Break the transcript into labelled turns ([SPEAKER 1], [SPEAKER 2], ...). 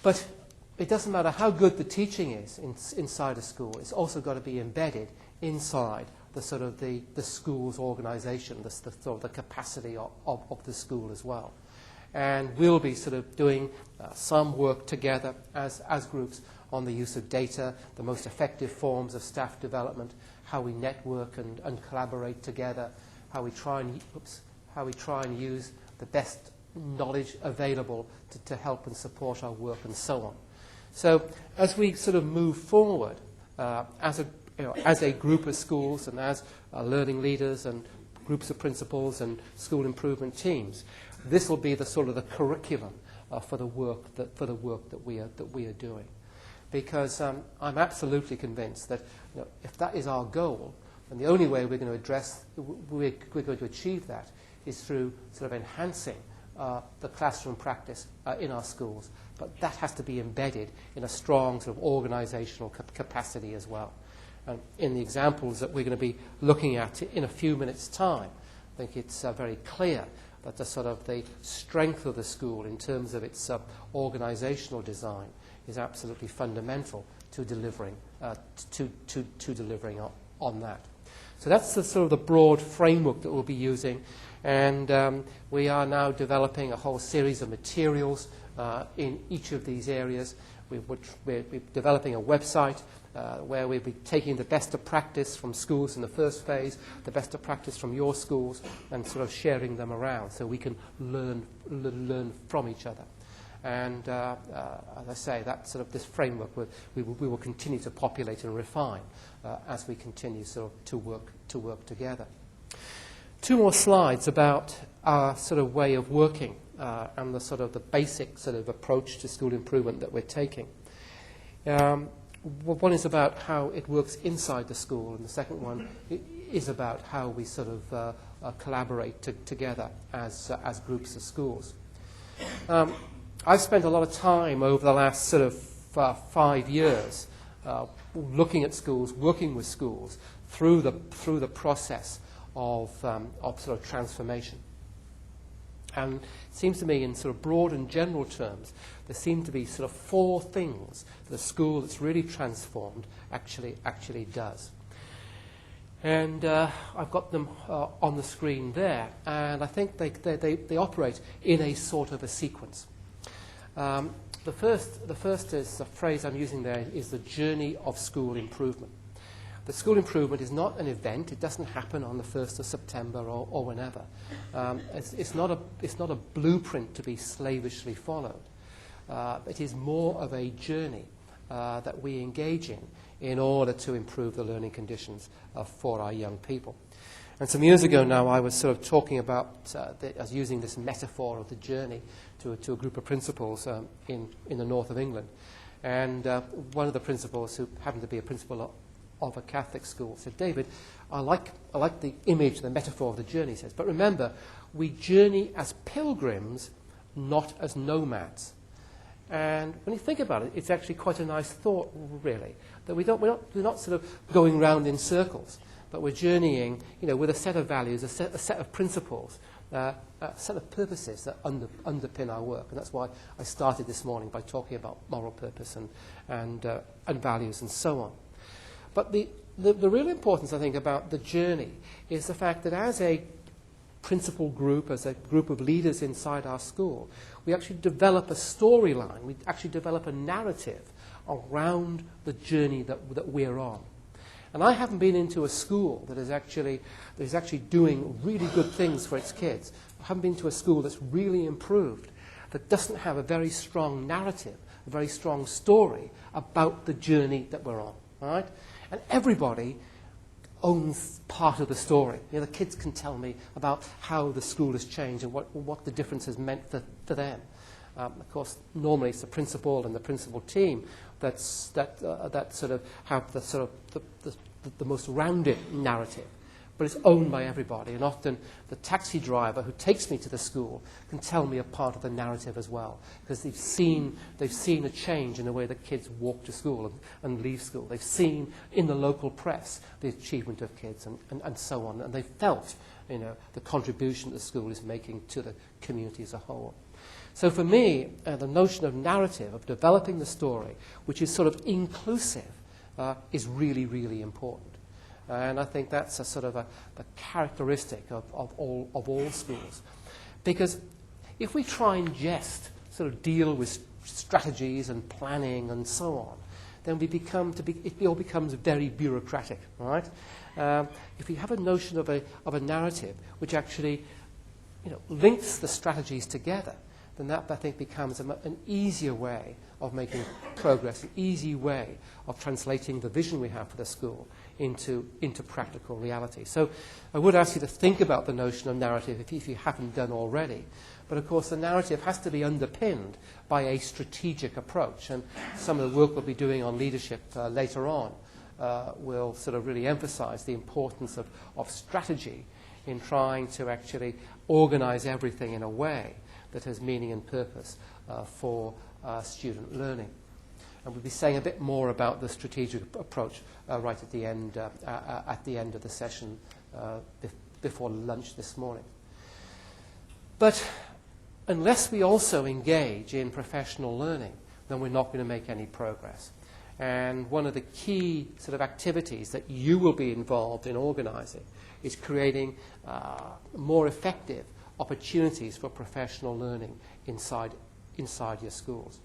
[SPEAKER 1] But it doesn't matter how good the teaching is inside a school. It's also got to be embedded inside the sort of the school's organisation, the sort of the capacity of the school as well. And we'll be sort of doing some work together as groups on the use of data, the most effective forms of staff development, how we network and collaborate together, how we try and use the best knowledge available to help and support our work and so on. So as we sort of move forward as a group of schools and as learning leaders and groups of principals and school improvement teams, this will be the sort of the curriculum for the work that we are doing. Because I'm absolutely convinced that if that is our goal, then the only way we're going to achieve that is through sort of enhancing the classroom practice in our schools. But that has to be embedded in a strong sort of organisational capacity as well. And in the examples that we're going to be looking at in a few minutes' time, I think it's very clear that the sort of the strength of the school in terms of its organisational design is absolutely fundamental to delivering delivering on that. So that's the sort of the broad framework that we'll be using, and we are now developing a whole series of materials in each of these areas. We're developing a website where we'll be taking the best of practice from schools in the first phase, the best of practice from your schools, and sort of sharing them around so we can learn from each other. And as I say, that sort of this framework we will continue to populate and refine as we continue sort of to work together. Two more slides about our sort of way of working and the sort of the basic sort of approach to school improvement that we're taking. One is about how it works inside the school, and the second one is about how we sort of collaborate together as groups of schools. I've spent a lot of time over the last sort of 5 years looking at schools, working with schools through the process of sort of transformation. And it seems to me, in sort of broad and general terms, there seem to be sort of 4 things that a school that's really transformed actually does. And I've got them on the screen there, and I think they operate in a sort of a sequence. The first is the phrase I'm using there is the journey of school improvement. The school improvement is not an event. It doesn't happen on the 1st of September or whenever. It's not a blueprint to be slavishly followed. It is more of a journey that we engage in order to improve the learning conditions for our young people. And some years ago now, I was sort of talking about, I was using this metaphor of the journey to a group of principals in the north of England. And one of the principals, who happened to be a principal of a Catholic school, said, "David, I like the image, the metaphor of the journey," he says, "but remember, we journey as pilgrims, not as nomads." And when you think about it, it's actually quite a nice thought, really, that we're not sort of going round in circles, but we're journeying, with a set of values, a set of principles, a set of purposes that underpin our work. And that's why I started this morning by talking about moral purpose and values and so on. But the real importance, I think, about the journey is the fact that as a principal group, as a group of leaders inside our school, we actually develop a storyline, we actually develop a narrative around the journey that we're on. And I haven't been into a school that is actually doing really good things for its kids. I haven't been to a school that's really improved, that doesn't have a very strong narrative, a very strong story about the journey that we're on. All right? And everybody owns part of the story. The kids can tell me about how the school has changed and what the difference has meant for them. Of course, normally it's the principal and the principal team that sort of have the most rounded narrative. but it's owned by everybody. And often the taxi driver who takes me to the school can tell me a part of the narrative as well, because they've seen a change in the way that kids walk to school and leave school. They've seen in the local press the achievement of kids and so on, and they've felt, the contribution the school is making to the community as a whole. So for me, the notion of narrative, of developing the story, which is sort of inclusive, is really, really important. And I think that's a sort of a characteristic of all schools. Because if we try and just sort of deal with strategies and planning and so on, then it all becomes very bureaucratic, right? If we have a notion of a narrative which actually links the strategies together, then that, I think, becomes an easier way of making progress, an easy way of translating the vision we have for the school into practical reality. So I would ask you to think about the notion of narrative if you haven't done already. But of course the narrative has to be underpinned by a strategic approach, and some of the work we'll be doing on leadership later on will sort of really emphasize the importance of strategy in trying to actually organize everything in a way that has meaning and purpose for student learning. And we'll be saying a bit more about the strategic approach right at the end of the session before lunch this morning. But unless we also engage in professional learning, then we're not going to make any progress. And one of the key sort of activities that you will be involved in organizing is creating more effective opportunities for professional learning inside your schools.